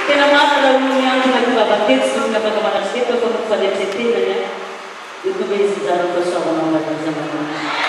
Tena marina l'unione sulla battezza, sulla pagamarasetta, come fa le settimane, e dove esitare questo uomo da questa mattina.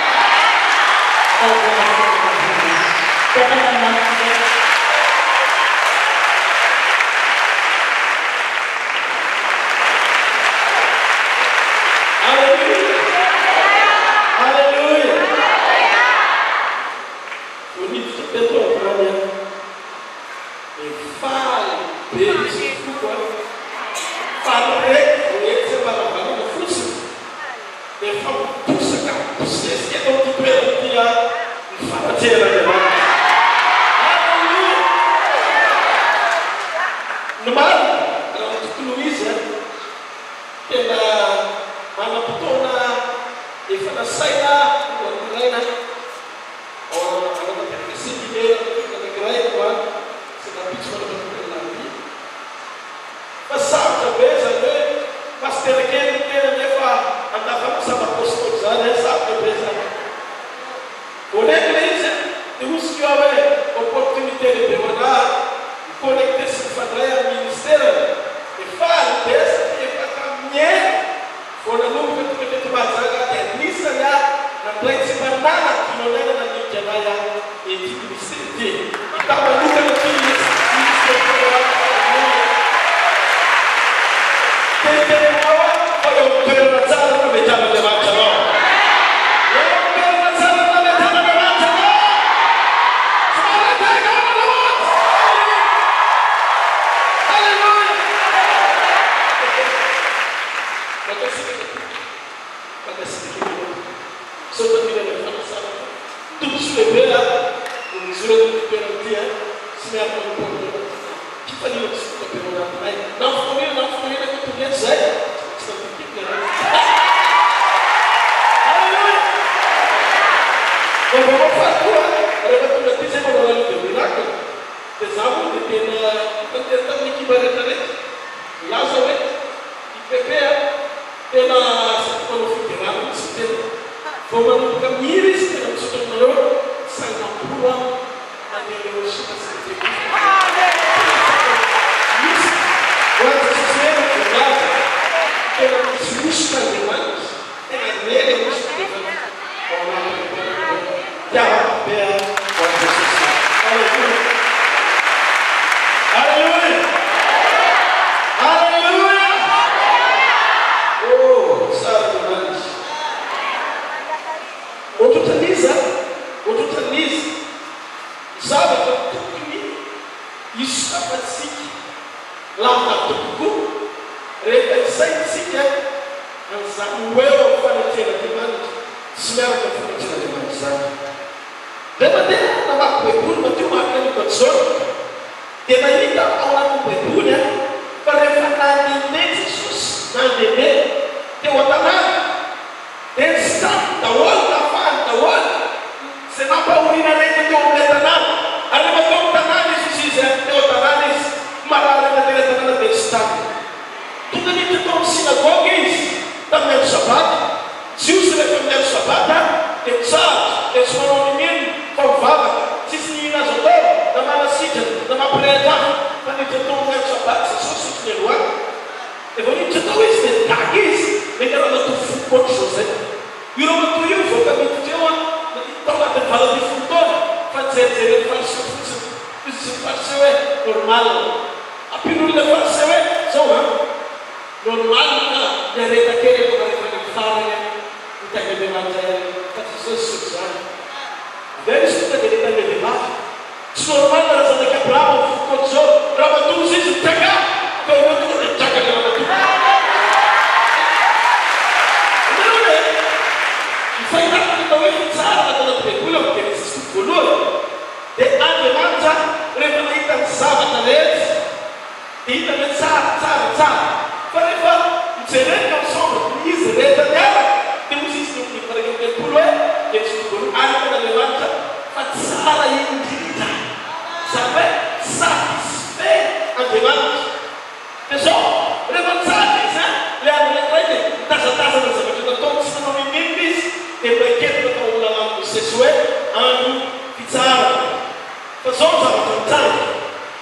Pessoas ao cantar,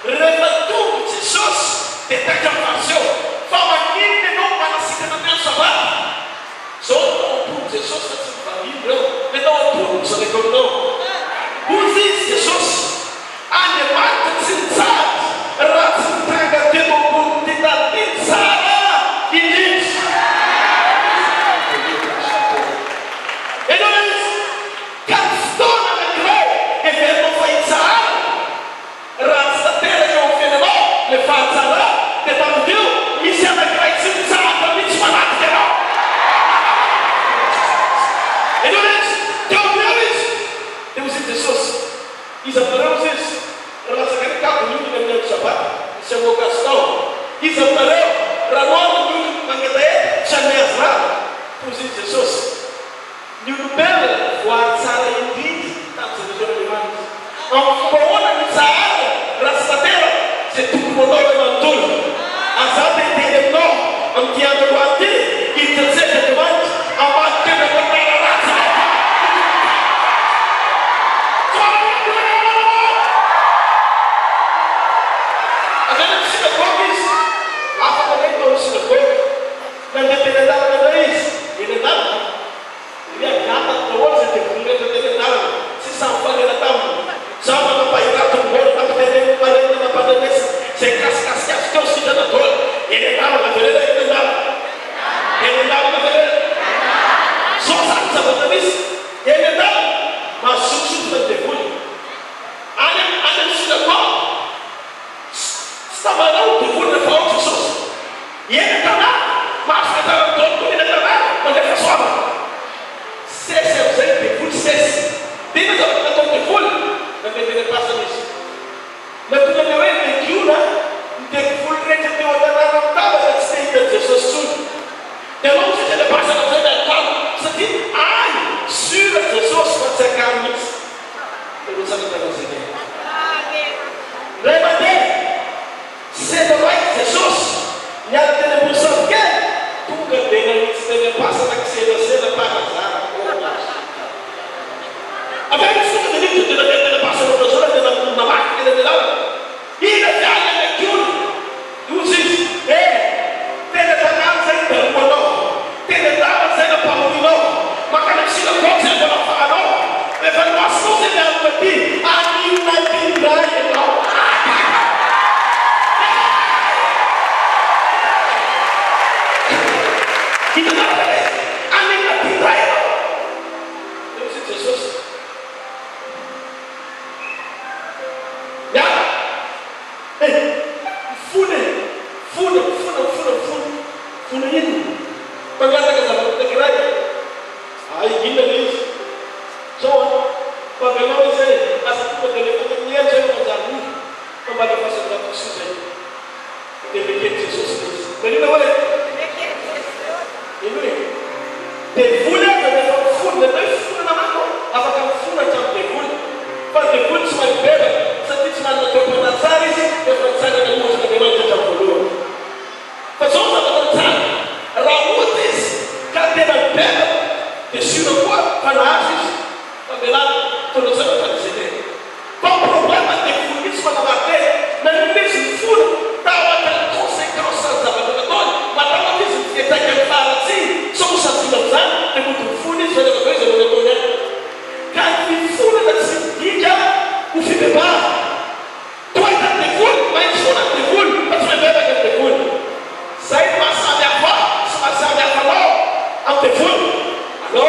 leva tudo de Jesus. chamou Gastão, Isabel, Ramon, Mangueira, Janvier, por Jesus. E o Bela, o Arzara e o Dito, tanto de Jornais. A corona de Saara, Rastadeira, se tu mudou de Mantur, a Zata entende não, a Tiago do Ante, e terceira de Mante, a Maquena da Raça. A gente se depois, a família não se depois, não depende da raiz, ele dá. E a gata toda se tem nada. Se salvar ela tá, salva na pairada do bolo, tá perdendo parede na parede, se cascas que eu se dando todo. Ele dá na vereda, ele dá na vereda. Só sabe isso? Ele dá, mas sujo para depois. A gente se dá, estava não depois de falar de Jesus. E ele tá lá, mas está todo ele tá lá, mas ele só. Cesse é o Zé, de cesse. Tem mais alguma coisa de folha? Não tem que passar nisso. Mas tu não é que uma, tem folha que tem uma não estava na esteira de Jesus. Eu não sei se ele passa na frente da casa. Isso aqui, ai, sura Jesus pode ser carne. Eu não sei o que você quer. Lembra-te, se não vai Jesus, e ela tem a posição que tu não tem a esteira, passa na cena para casar. Aveva questo diritto di vedere la passano persone della macchina dell'auto. In Italia è chiuso. Tu si te ne vacanza in tempo no. Te ne danza in paura no. Ma che non si la cosa che non fa no. E per la scusa di alpeti anni una tindai no. Chi ti dà anni una tindai no. Non si Jesus. Fune ini, pagkatapos ka sa pagkakilala, ay ginalis. So, pagkakalaw siya, kasi kung magkakilala niya siya ng masabi, pagkakapasa na ito siya, delegate Jesus Christ. Dali na wala? Ini, defuna, defuna naman ko. Apakang funa siyang defuna. Pag defuna siya may beba, sa titima na ito panasaris, defransada na mo sa kagawin siya siyang puluhan. Façon avançada, Raúdes, cadê na pedra? Desceu na rua, panaches, tabelado, todos os anos para dizer. Qual o problema de isso para bater? Não mesmo furo, estava aquela consequência da batalha, mas estava dizendo que está aquele fala assim, somos assim, não sabe? Tem muito furo, isso é uma coisa, não é verdade? Cada furo da cidade, o filho é barro. Tu vai estar de furo, mas furo de furo, mas tu vai ver aquele de furo. Sai passar minha avó, se passar minha avó, ao telefone, alô?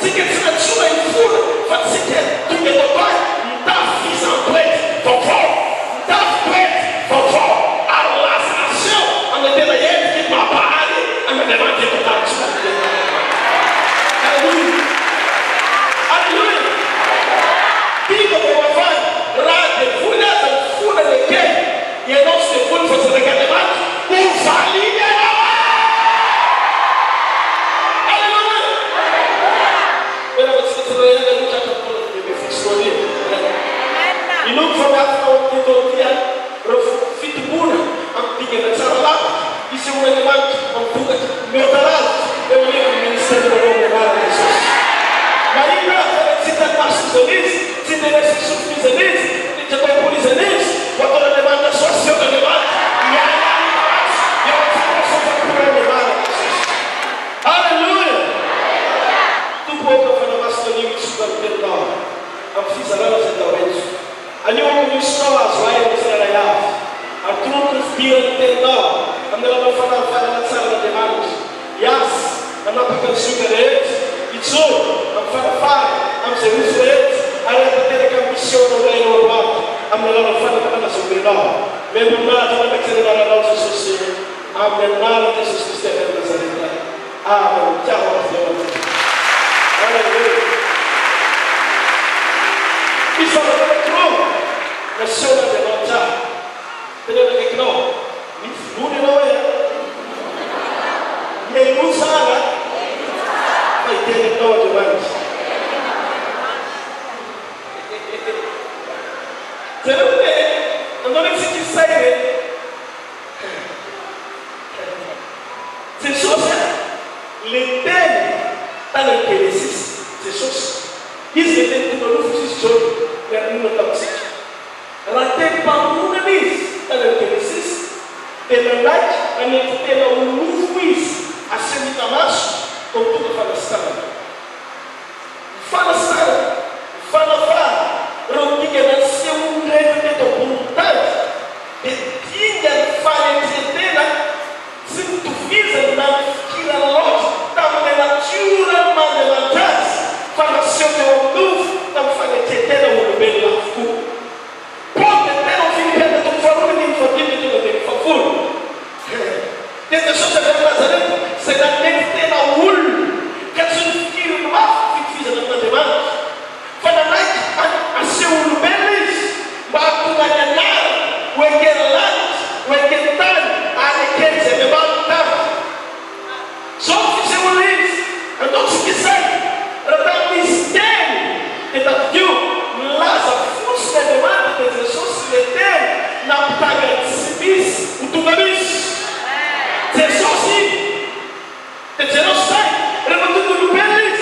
Se quer se meter em furo, faz se quer, tu quer doutor, não dá fiz a plate, vovó, não dá plate, vovó, a laçação, a medida ele que babare, a medida que tu dá de aleluia, aleluia, diga para o avô, lá de fura de quem? E não se fura, você não quer levar? Aleluia! Ora você está trabalhando no chat para me funcionar. E não foi a falar de todo dia, refito buna, antiga da sala, isso é um elemento, meu talento, eu ligo o ministério da Roma, Jesus. Mas ainda, se tem mais feliz, se tem esse surpresa nisso, se tem polícia nisso, o outro elemento é só seu elemento. Aleluia! Tu povo para nós também super perdão. A fizeram nós então. Ali onde estão as vaias de Israel, a troncos de perdão. Quando ela não fala na sala de manos, yes, a não pagar sucretes, e só, a fala, a serviço deles, a repetir que a missão do reino do alto, a melhor não fala para nós sobre nós. Mesmo nada não vai ser nada não se sucede. Amém. Nada de Jesus Cristo é Nazaré. Amém. Tchau, Deus. Aleluia. Isso é o que eu nasceu na derrota. Tenendo que não, não é. E não sabe, vai ter que não demais. Você não tem, não nem se diz sair. C'est chose, l'éternel, dans le Génésis, c'est chose. Ils étaient tout le monde, c'est chose, mais nous n'avons pas. Raté par nous, dans le Génésis, et le lac, on était là où nous fuissons, à Séminaire, comme tout le Palestine. Palestine, Palestine, Rodique, la seconde rêve de ton montage, et digne de faire là. Se tu fizer na esquina longe, estamos na natura, mas na trás, fala seu meu novo, estamos falando de ter um bem lá fora. Pode ter um filho que eu estou falando de família que eu tenho, por favor. Tem pessoas que estão fazendo, será nem ter na UL, que é seu filho no ar, que fiz na matemática. Fala lá, a seu bem, mas tu vai ganhar, o equilante, o equilante. É levantado. Só que se eu lhes, então se quiser, para o mistério, então Deus, lá a força de demanda de Jesus se detém na praga de civis, o tugamis. Jesus sim, Jesus sai, rebatendo no pênis,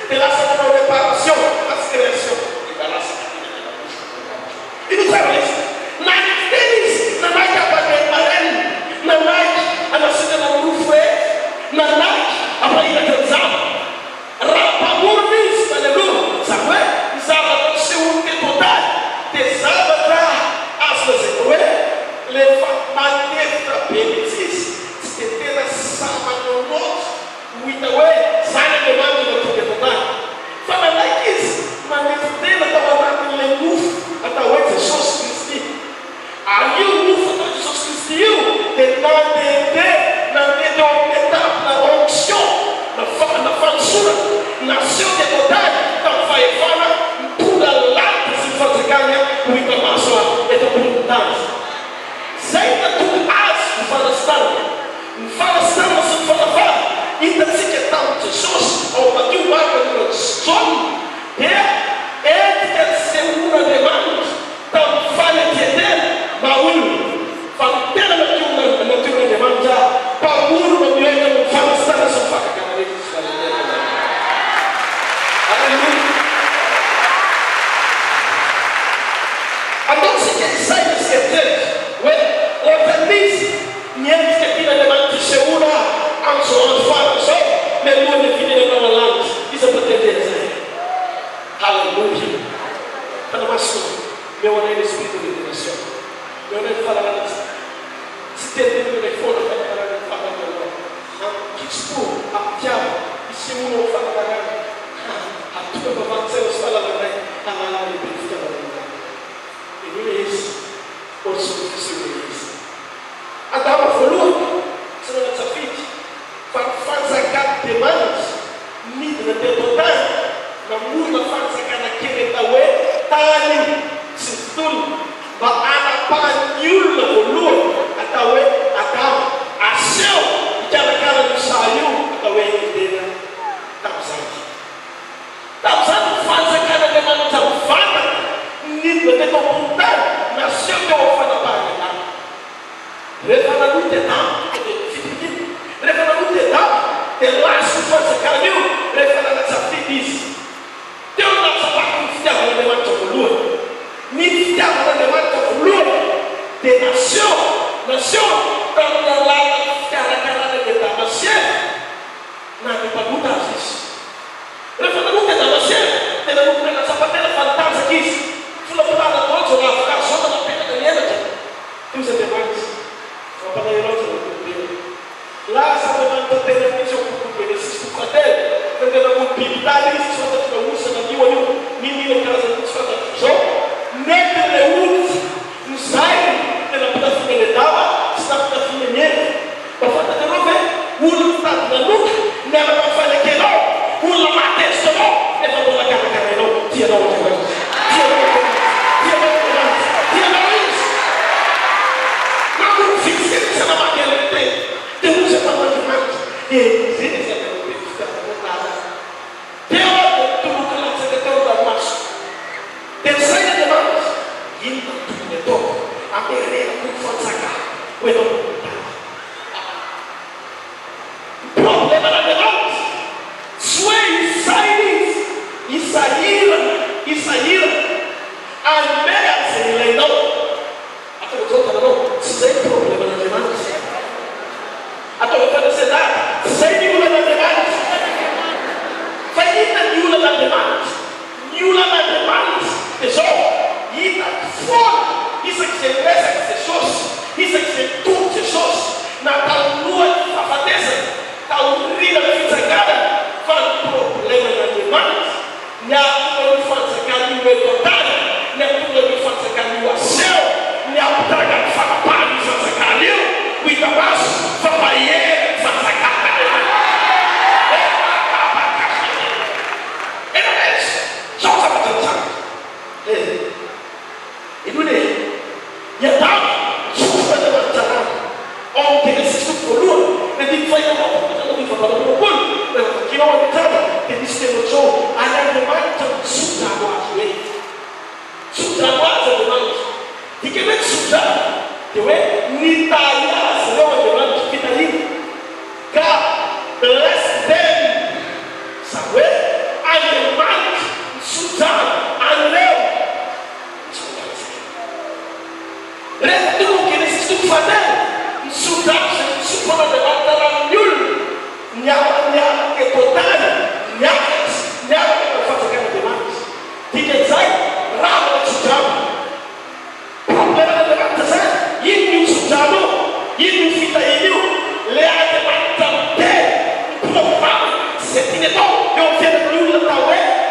de lá se dá uma reparação, a criação, e da lá se dá. E não sabe isso? Na tênis, na marca amarela, na Nike, a nascida na Rufé, na Nike, a praia de Zaba, Rapamurnis, aleluia, sabe? Zaba, seu único total, de Zaba, as pessoas, leva maneta, benefício, se tem a Zaba no norte, muita ué, sai de mando do que total. Fala like isso, mas tem a tua mão em luz, a tua Jesus Cristo. Aí o luz de Jesus Cristo. De na etapa, na onction, na fansura, nasceu de total, então vai falar, pura lata se faz ganhar, o internacional é tão importante. Sempre tu as, fala estando, se fala, ainda se que tal Jesus, ou para tu marca no som, é que ser uma demanda, então fala de ele, mas fala pela natura de manja, para o mundo não é que fala estar na sua faca cada vez. Aleluia. Então se quer sair desse tempo, outra vez, niente que aqui na demanda se segura, antes fala só, mergulha de vida na lã, isso é para ter aleluia. Para mais meu anel espírito de direção, meu anel fala se tem o telefone para falar que expor a piada e se um fala a tua balança os fala a lá e fica lá e não é isso por solução isso a dama falou se não é safite faz a cada demanda nida de total na muda faz a cada querer da ué tá ali se tudo ba ana pa nyula falou atawe akam aseu jala kala no saiu atawe inteira tamzani faz a cada demanda tamfana nível de vontade nasceu que eu falo para refala no dedão refala no dedão elasto faz a cada mil refala na safidis tem uma parte que fica na demanda de lua me fica na demanda de lua de nação, para não lá, cara de etapa certa, nada para mudar isso. Ele falou, não tem nada certo, ele não tem essa patela fantástica aqui, falou para lá, não pode jogar, ficar só na pena da minha, tem os demais, só para dar a lá, essa demanda tem a missão com o benefício do patel, tem a mobilidade, se você tiver uso, na minha olho, menino, casa, se você tiver jogo, nem tem uso, não sai, pela filha dava, está pela filha nele, Problema na demanda. Suas saídas e saíram. A mega sem não. Até o outro não. Sem problema na demanda. Até o outro você dá. Sem nenhuma na demanda. Vai nenhuma na demanda. Nenhuma na demanda. Pessoal, e tá fora. Isso que você pensa que você sócio. Isso que você tudo você sócio. Na tal lua de safadeza. Tal rida de sacada. Fala problema na demanda. Não tudo faz sacada no meio total. Não tudo faz sacada no céu. Não traga fala para mim faz sacada ali. O Itabaço fala ele faz sacada. É não isso. Só sabe tanto. E não é. E a tal chuva de batalha. Ontem esse estudo ele foi na que não estava, que disse que no show, a demanda suja a demanda. E que vem sujar, que vem nitalhar, se não a demanda que está ali. Cá, bless them, sabe? A demanda sujar, a leu. Retudo que eles estão fazendo, sujar, se for a demanda lá no Nyawa que total, nyawa que faz aquela demanda. Diga sai, rabo de sujado. Problema da demanda sai, e sujado, e fita e lea a demanda também. Programa, se tinha tão, eu quero que o Natal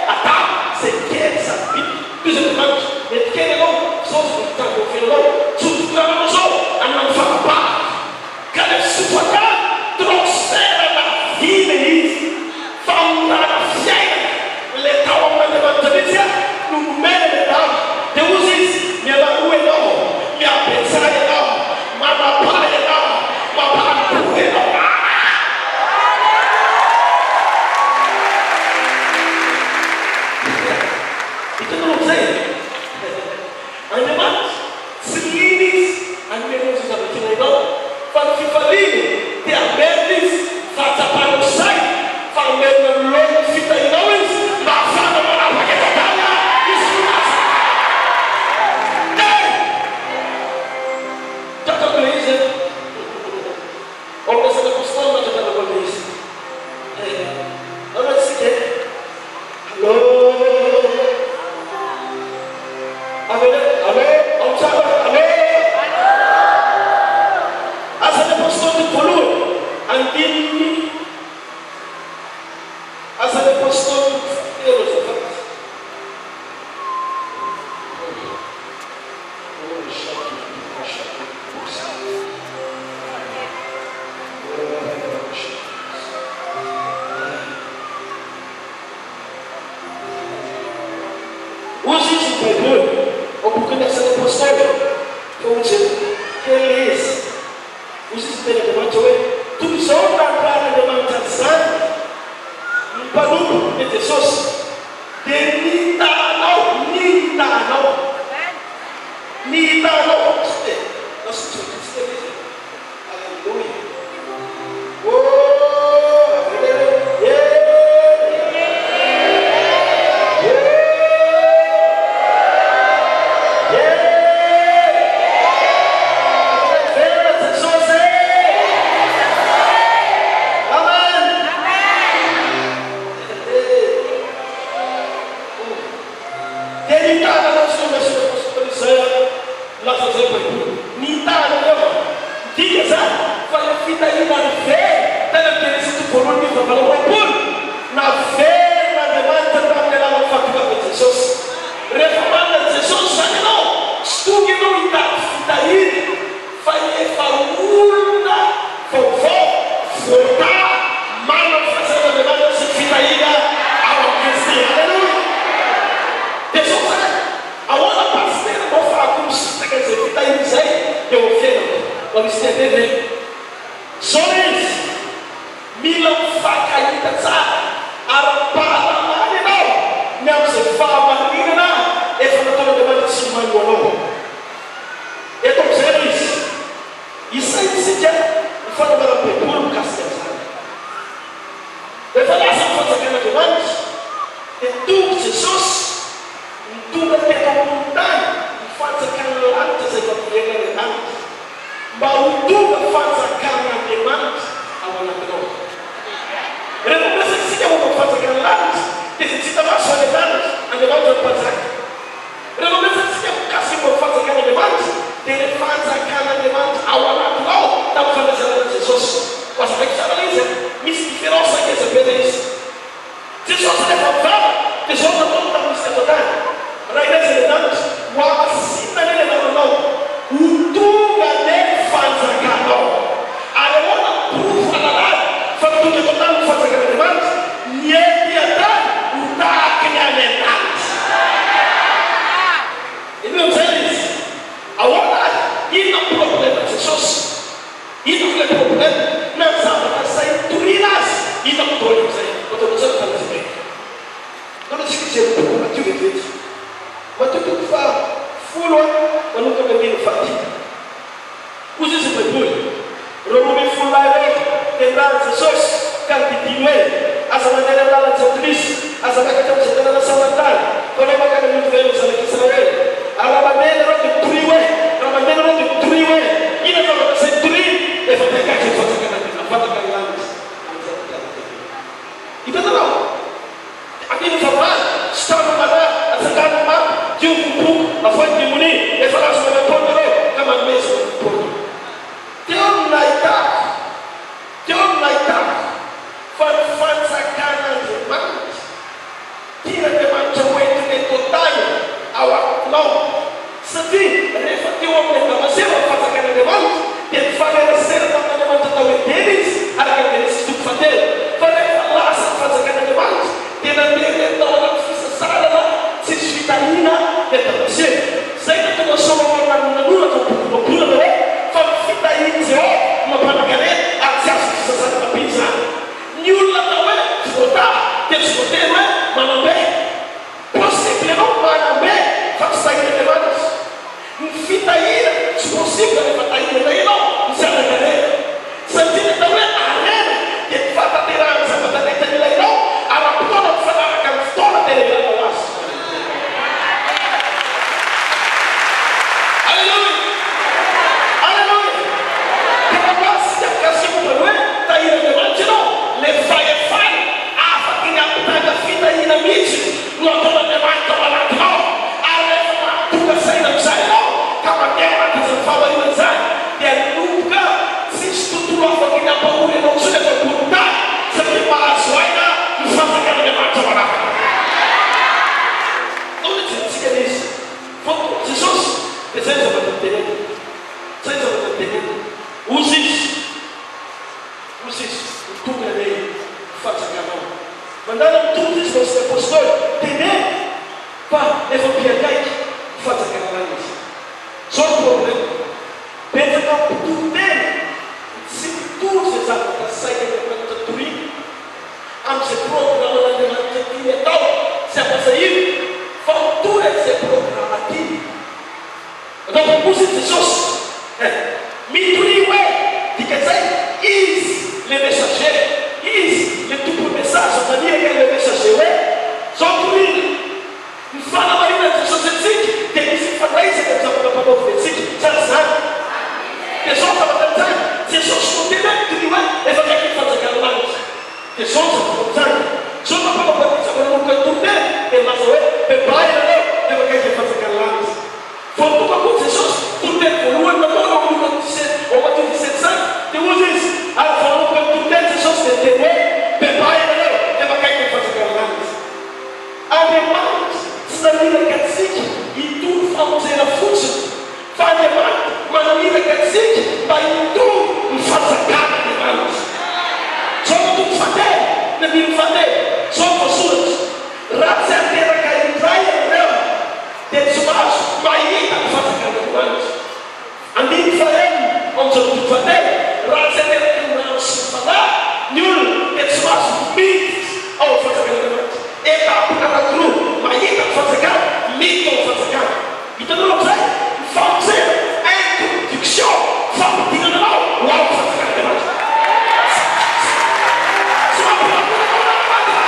a tá, se quer saber, que os irmãos, ele quer não, só se está com o filho não, sujado não sou, a não fala pá, cada sujado trouxe. Falar fiel, letal uma demanda no meio letal. Deus diz: minha barulho é não, minha pensar é não, minha papai é não, minha barulho é não. Então não sei. Ainda se lides, ainda não se sabe que legal. Fala que falido, te abertes, faça para o site. Mesmo longe fica em nós, mas a palavra que batalha isso já está com isso, ou você está gostando, mas já está com isso. Agora se quer, alô, amém, amém, essa depois de polui, antigo. As a depois todo Deus use isso primeiro, ou porque nessa depois vamos dizer que é esse. Use isso primeiro, tudo só na cara de manter Panuco de Jesus, de nita não, nós temos que ver, aleluia, oh, aleluia, mba ho tonga fanjakan'Andriamanitra ao anatinao. Rehefa miresaka isika momba ny fanjakana lanitra dia izay tsy hita maso any an-danitra Andriamanitra no mpanjaka. Rehefa miresaka isika mikasika momba ny fanjakan'Andriamanitra dia ilay fanjakan'Andriamanitra ao anatinao tamin'ny fandraisanana Jesosy. Ho azo ndraiky tsara ilay izy misy différence akeza be ilay izy. Jesosy rehefa mivava dia zao nataony tamin'ny tany. Raha ilay izay lanitra ho amasinana ilay nananao ho tonga ilay fanjakanao. Ary ahoana profo fahalalana fa tonga eto tany ny fanjakan'Andriamanitra niety atany ho tahaky ny any an-danitra. Iny amin'izay izy ahoana inona problème Jesosy? Inona ilay problème na ny zavatra izay toriana azy? Inona problème izay? Ataon'izay fanaziny. Nanatsika izay boky Matio vetivety. Matio toko fahafolo manomboka amin'ny fahatelo. Ozy izy baiboly. Reo roa ambin'ny folo lahy reo tendrany Jesosy ka nididino hoe aza mandeha amin'ny lalan'i Kristy, aza miakatra amin'izay tanàna saman-tany. Fa ilay makany amin'ny velona zanaka Israely. Ary raha mandeha nareo dia tory hoe, raha mandeha nareo dia tory hoe, ina zavatra izay tory efa miakatra ny fanjakana lanitra. Hitanareo? Andiny vavany, stano mana, atsangano mapy, dio boboko, avoany demoni, efa lazo manapony reo ka manomeza manapony. Teo no nahitako fa ny fanjakan'Andriamanitra tian'Andriamanitra hoentiny totany ao anatinao. Satria rehefa teo amin'ny damasero ny fanjakan'Andriamanitra dia nifanerasera tamin'Andriamanitra tao edeny izy araka ny Genesis toko fahatelo. Fa rehefa lasa ny fanjakan'Andriamanitra dia nandeha tao anaty fisasarana tsisy fitahina ny damasero. Zay natonga Solomon nanoratra bokon'Abolana hoe fa ny fitahiny Jehova mampanakane ary tsy azo fisasarana be izany. Ny olona atao hoe voata dia tsy voatery hoe manambe. Possible ianao manambe fa tsy tahin'Andriamanitra. Ny fitahina tsy possible rehefa tahina ianao ny zanakane. Satria atao hoe arena dia ny fataterahany zavatra nentany ilainao ary ampitaona mifanaraka ny fotoana tena ilainao azy. Alleluia! Alleluia! Tena masy tsy akasy momba hoe tahin'Andriamanitra ianao le fahefany afaky ny ampitanga fitahina mihitsy no ataon'Andriamanitra ao anatinao. Ary rehefa mahatonga saina amin'izay ianao ka mandeha anatin'izany fahamarinana izany dia nomboka tsisy tontolo afaky ny ampahory ianao tsy rehefa ambony tany satria mahazo aina ny fanjakan'Andriamanitra ao anatiny. Taona jerentsika n'izy fa Jesosy dia zay zavatra niteneny. Zay zavatra niteneny. Ozy izy mitonga ilay fanjakanao. Mandala mitonga izy vaosy ny apôstôly teneny fa efa mpiakaiky fanjakanana izy. Zao ny problème. Betsaka mpitoro-tena tsy mitoro izay zavatra saina Andriamanitra toriana amin'izay programan'Andriamanitra tiany atao sy ampasahiny fa mitory izay programa tiany. Atao ozy Jesosy mitory hoe dikazay izy le messager, izy le tompo message maniraka le messager hoe zao torina ny fanamarinana Jesosy antsika dia misy mifandraisaka ny zavatra mpanaovy antsika tsara zany. Dia zao zavatra amin'izany Jesosy no tena mitory hoe efa kaiky ny fanjakan'Andriamanitra. Dia zao zavatra amin'izany zao mampanao-batisa manomboka ny toritena dia maza hoe bebahy ianareo efa kaiky ny fanjakan'Andriamanitra. Vao tonga koa Jesosy toritena voalohany nataona ao Matio 17:5 dia ozy izy ary vao nanomboka ny toritena Jesosy dia teny hoe bebahy ianareo efa kaiky ny fanjakan'Andriamanitra. Andriamanitra tsy naniraka antsika hitoro famonjena fotsiny fa Andriamanitra mananiraka antsika mba hitoro ny fanjakan'Andriamanitra. Zao no toko fahatelo ny andiny fahatelo zao voasoratra raha tsy ateraka indray ianareo dia tsy mahazo mahita ny fanjakan'Andriamanitra. Andiny fahaenina amin'izao toko fahatelo raha tsy ateraka ny rano sy ny fanahy ny olona dia tsy mahazo miditra ao amin'ny fanjakan'Andriamanitra. Etape anankiroa mahita ny fanjakana, miditra ao amin'ny fanjakana. Hitanareo amin'izay ny famonjena introduction fampidinana anao ho ao amin'ny fanjakan'Andriamanitra. Tsy mampilamina anao Andriamanitra.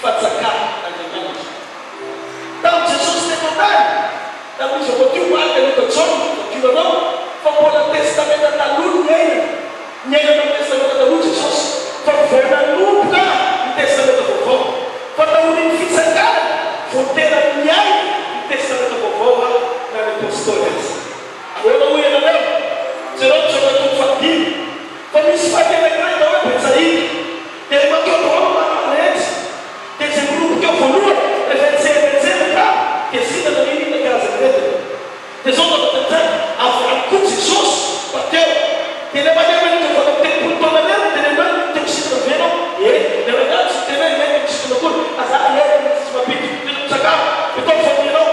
fatsaka Andriamanitra. Tamin'ny Jesosy teto tany, tamin'izy voadio araka ny Jaona voadionanao fa mbola testamenta taloha ny ainana ny testamenta taloha Jesosy fa voananomboka ny testamenta vaovao fa tamin'ny fitsangana voatena ny ainy ny testamenta vaovao na ny apôstôly azy. Ahoana ho ianareo? Jereo Jaona fadimy fa misy fahakelakray na hoe Betsaida dia makeo Roma manaretsy dia izay mirombokeo voalohany rehefa nitsehatsehataka dia sinana minina karazany retina dia zao navatantany avy Jesosy bateo dia le manemanita fa telopolo taona lera dia le mani teo sinana venao le ragazzi tsy tena ilaina misitona koly aza ilaina tsy mapity dia misakafo bitao faminao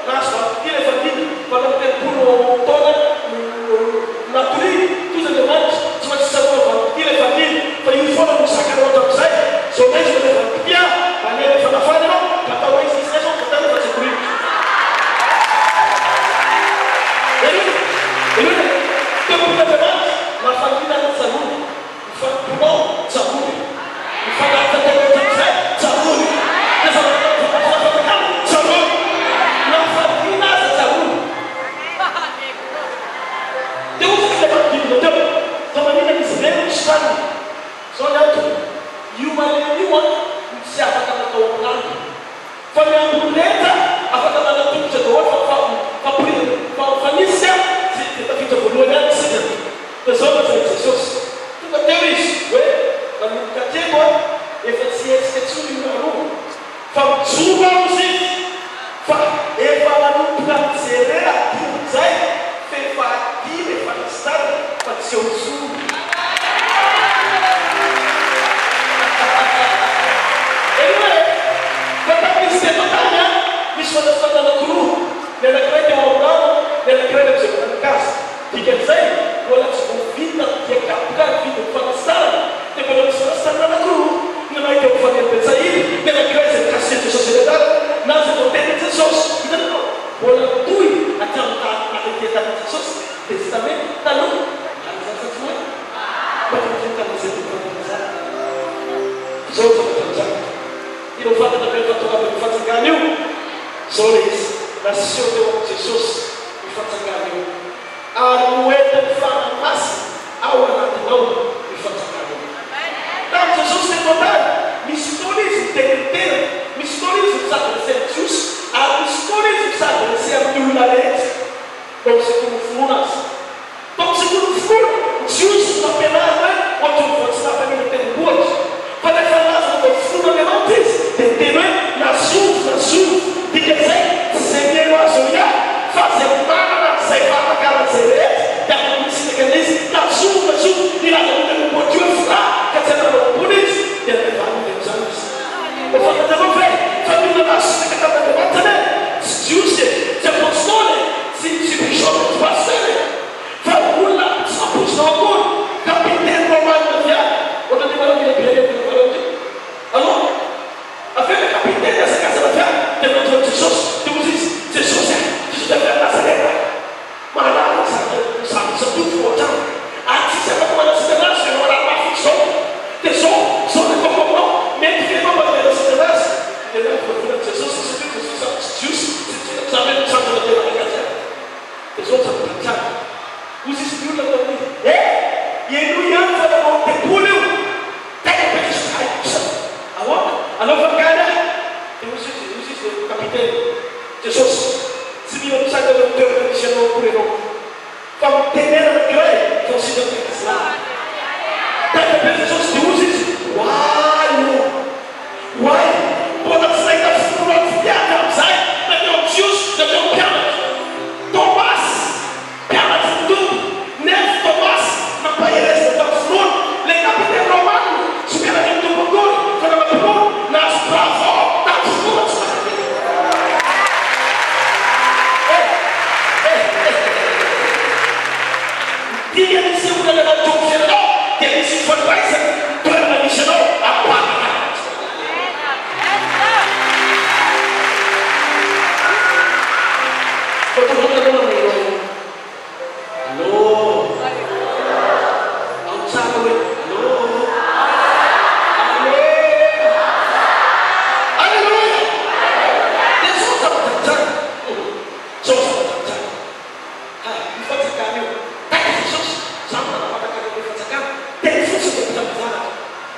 naso vaty le fadina fa na telopolo taona naturi tuza le mani tsy maintsy sarona vaty le fadina fa io foana misakana oatra amin'izay zao maizy le vaty manera fanafana anao ka atao hoe izy zay zao fatana fa tsy koriny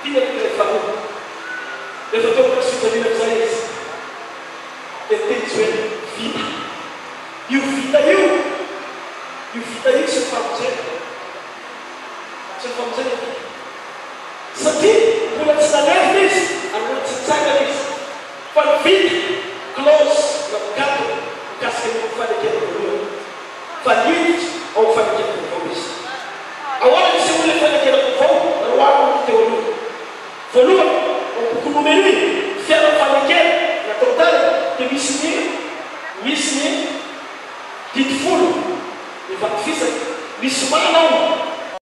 Ina ile família. Eu estou com a sua família para isso. Eu tenho que ver vida. E o vida eu. E o vida eu se fazer. Se fazer. Senti, por essa leve, a nossa saga isso. Para vida, close, no gato, o casquinho não faz aquele problema. Faz ou faz aquele problema. Agora que se você faz aquele problema, não há um teu olho. Volume. Como menino, faire fabriquer la totale de Miss dit full, il va faire Miss Manon.